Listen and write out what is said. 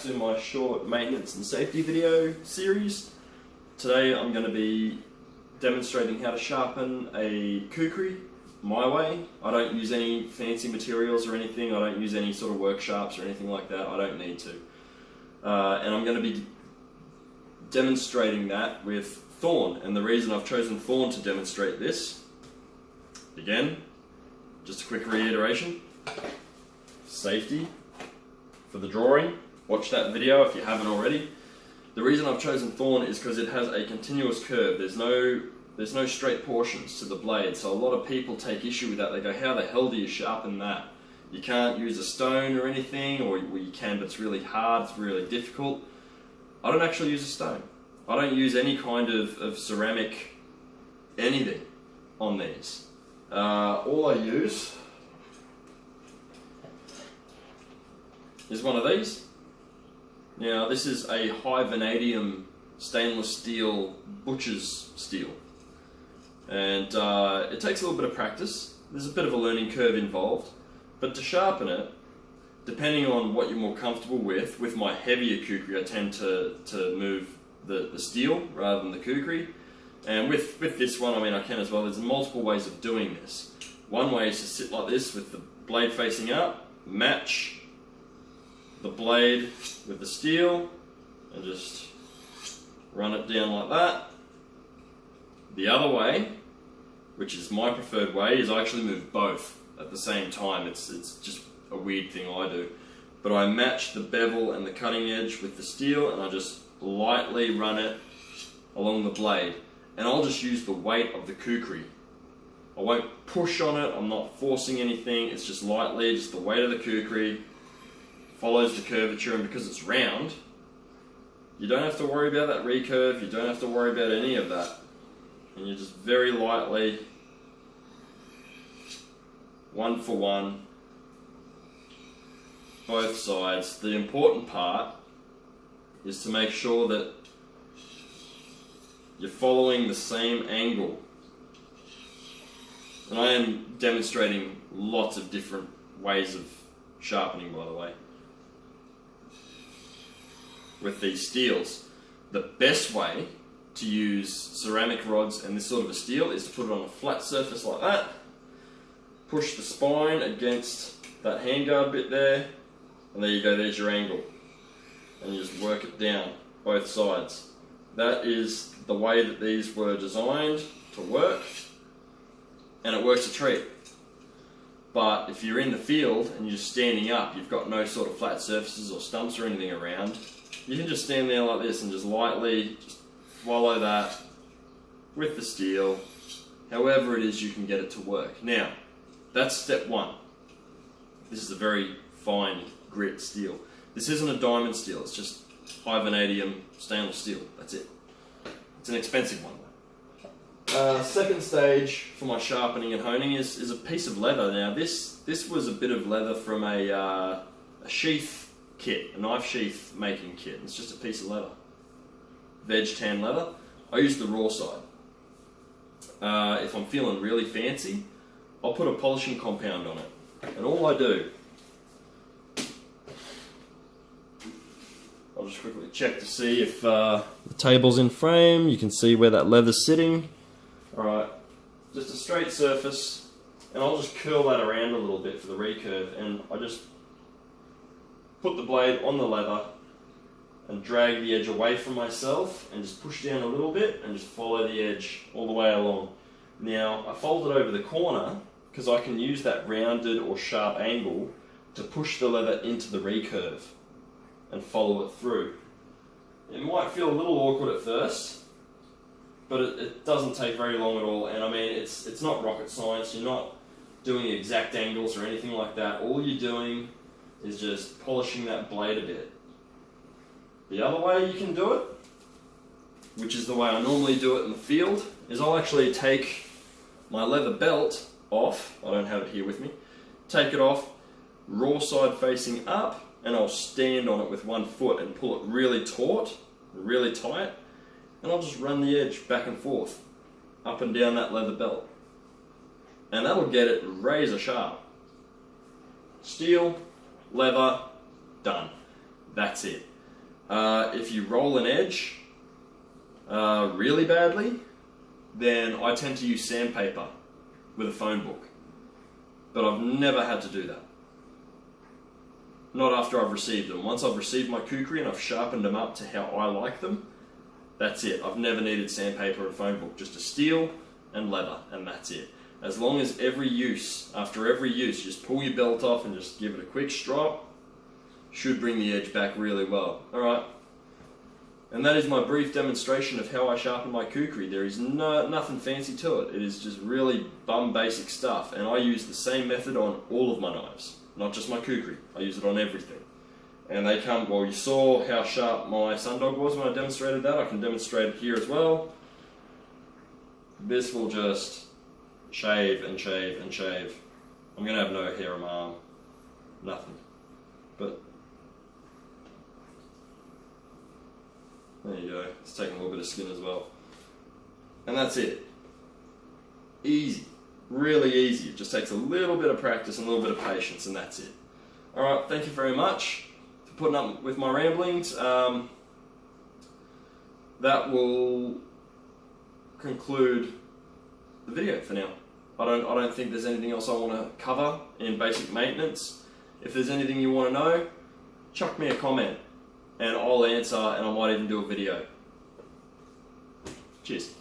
back to my short maintenance and safety video series. Today I'm going to be demonstrating how to sharpen a kukri my way. I don't use any fancy materials or anything. I don't use any sort of work sharps or anything like that. I don't need to. And I'm going to be demonstrating that with thorn. And the reason I've chosen thorn to demonstrate this, again, just a quick reiteration, safety for the drawing. Watch that video if you haven't already. The reason I've chosen thorn is because it has a continuous curve. There's no straight portions to the blade, so a lot of people take issue with that. They go, how the hell do you sharpen that? You can't use a stone or anything, or you can, but it's really hard, it's really difficult. I don't actually use a stone. I don't use any kind of ceramic anything on these. All I use is one of these. Now this is a high vanadium stainless steel butcher's steel, and it takes a little bit of practice. There's a bit of a learning curve involved, but to sharpen it, depending on what you're more comfortable with my heavier kukri I tend to move the steel rather than the kukri, and with this one, I mean, I can as well. There's multiple ways of doing this. One way is to sit like this with the blade facing up, match the blade with the steel and just run it down like that. The other way, which is my preferred way, is I actually move both at the same time. It's just a weird thing I do. But I match the bevel and the cutting edge with the steel, and I just lightly run it along the blade. And I'll just use the weight of the kukri. I won't push on it, I'm not forcing anything, it's just lightly, just the weight of the kukri follows the curvature, and because it's round, you don't have to worry about that recurve, you don't have to worry about any of that. And you just very lightly, one for one, both sides. The important part is to make sure that you're following the same angle. And I am demonstrating lots of different ways of sharpening, by the way, with these steels. The best way to use ceramic rods and this sort of a steel is to put it on a flat surface like that, push the spine against that handguard bit there, and there you go, there's your angle. And you just work it down, both sides. That is the way that these were designed to work, and it works a treat. But if you're in the field and you're just standing up, you've got no sort of flat surfaces or stumps or anything around, you can just stand there like this and just lightly just follow that with the steel, however it is you can get it to work. Now, that's step one. This is a very fine grit steel. This isn't a diamond steel, it's just high vanadium stainless steel, that's it. It's an expensive one. Second stage for my sharpening and honing is a piece of leather. Now this was a bit of leather from a sheath kit, a knife sheath making kit. It's just a piece of leather, veg tan leather. I use the raw side. If I'm feeling really fancy, I'll put a polishing compound on it, and all I do, I'll just quickly check to see if the table's in frame. You can see where that leather's sitting. Alright, just a straight surface, and I'll just curl that around a little bit for the recurve, and I just put the blade on the leather and drag the edge away from myself and just push down a little bit and just follow the edge all the way along. Now, I fold it over the corner because I can use that rounded or sharp angle to push the leather into the recurve and follow it through. It might feel a little awkward at first, but it doesn't take very long at all. And I mean, it's not rocket science. You're not doing exact angles or anything like that. All you're doing is just polishing that blade a bit. The other way you can do it, which is the way I normally do it in the field, is I'll actually take my leather belt off. I don't have it here with me. Take it off, raw side facing up, and I'll stand on it with one foot and pull it really taut, really tight, and I'll just run the edge back and forth, up and down that leather belt. And that'll get it razor sharp. Steel, leather, done. That's it. If you roll an edge really badly, then I tend to use sandpaper with a phone book. But I've never had to do that. Not after I've received them. Once I've received my kukri and I've sharpened them up to how I like them, that's it. I've never needed sandpaper or a phone book. Just a steel and leather, and that's it. As long as after every use, just pull your belt off and just give it a quick strop, should bring the edge back really well. Alright, and that is my brief demonstration of how I sharpen my kukri. There is nothing fancy to it. It is just really bum basic stuff, and I use the same method on all of my knives, not just my kukri. I use it on everything. And they come, well, you saw how sharp my sundog was when I demonstrated that. I can demonstrate it here as well. This will just shave and shave and shave. I'm going to have no hair on my arm. Nothing. But there you go. It's taking a little bit of skin as well. And that's it. Easy. Really easy. It just takes a little bit of practice and a little bit of patience, and that's it. Alright, thank you very much for putting up with my ramblings. That will conclude the video for now. I don't think there's anything else I want to cover in basic maintenance. If there's anything you want to know, chuck me a comment and I'll answer, and I might even do a video. Cheers.